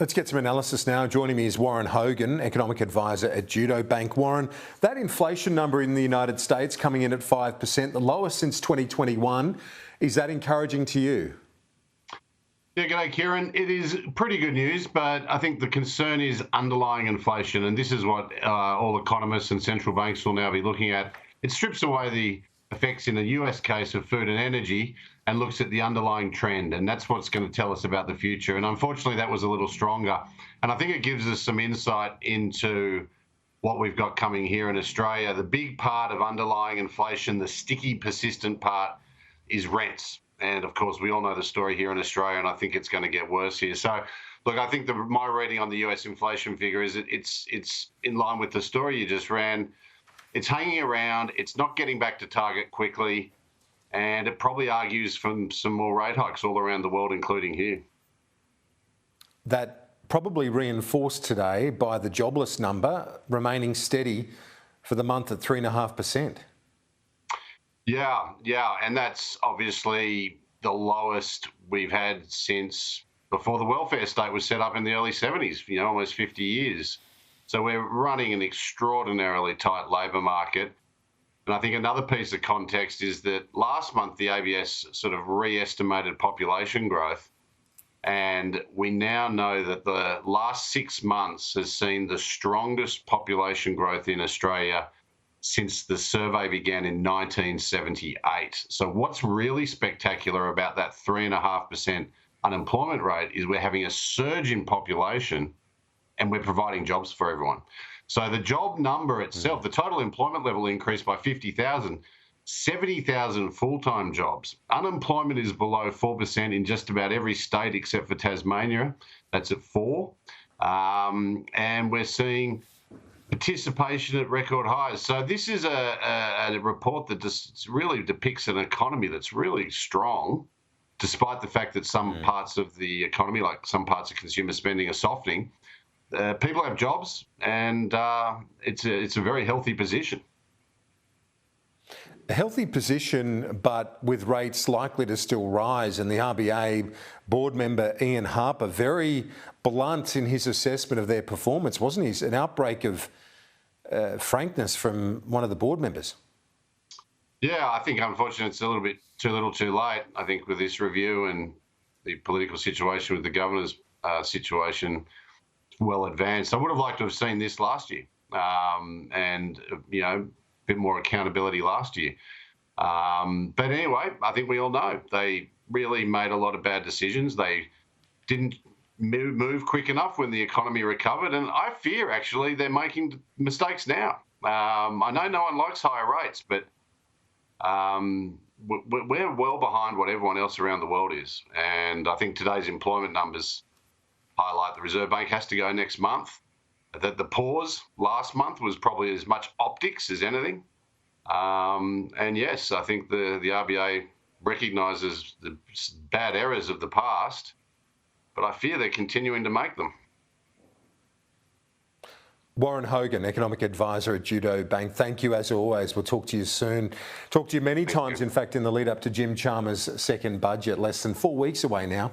Let's get some analysis now. Joining me is Warren Hogan, economic advisor at Judo Bank. Warren, that inflation number in the United States coming in at 5%, the lowest since 2021. Is that encouraging to you? Yeah, g'day, Kieran. It is pretty good news, but I think the concern is underlying inflation, and this is what all economists and central banks will now be looking at. It strips away the effects in the US case of food and energy and looks at the underlying trend, and that's what's going to tell us about the future. And unfortunately, that was a little stronger. And I think it gives us some insight into what we've got coming here in Australia. The big part of underlying inflation, the sticky, persistent part, is rents. And of course, we all know the story here in Australia, and I think it's going to get worse here. So, look, I think my reading on the US inflation figure is that it's in line with the story you just ran. It's hanging around. It's not getting back to target quickly, and it probably argues for some more rate hikes all around the world, including here. That probably reinforced today by the jobless number remaining steady for the month at 3.5%. Yeah, and that's obviously the lowest we've had since before the welfare state was set up in the early 70s, almost 50 years. So we're running an extraordinarily tight labour market. And I think another piece of context is that last month the ABS sort of re-estimated population growth, and we now know that the last 6 months has seen the strongest population growth in Australia since the survey began in 1978. So what's really spectacular about that 3.5% unemployment rate is we're having a surge in population and we're providing jobs for everyone. So the job number itself, the total employment level increased by 50,000, 70,000 full-time jobs. Unemployment is below 4% in just about every state except for Tasmania. That's at 4%. And we're seeing participation at record highs. So this is a report that just really depicts an economy that's really strong, despite the fact that some parts of the economy, like some parts of consumer spending, are softening. People have jobs, and it's a very healthy position. A healthy position, but with rates likely to still rise. And the RBA board member, Ian Harper, very blunt in his assessment of their performance, wasn't he? An outbreak of frankness from one of the board members. Yeah, I think unfortunately it's a little bit too little too late. I think with this review and the political situation with the governor's situation well advanced. I would have liked to have seen this last year and, a bit more accountability last year. But anyway, I think we all know they really made a lot of bad decisions. They didn't move quick enough when the economy recovered. And I fear, actually, they're making mistakes now. I know no one likes higher rates, but we're well behind what everyone else around the world is. And I think today's employment numbers highlight the Reserve Bank has to go next month. That the pause last month was probably as much optics as anything. And yes, I think the RBA recognises the bad errors of the past, but I fear they're continuing to make them. Warren Hogan, economic advisor at Judo Bank. Thank you as always. We'll talk to you soon. Talk to you many times, in fact, in the lead up to Jim Chalmers' second budget, less than 4 weeks away now.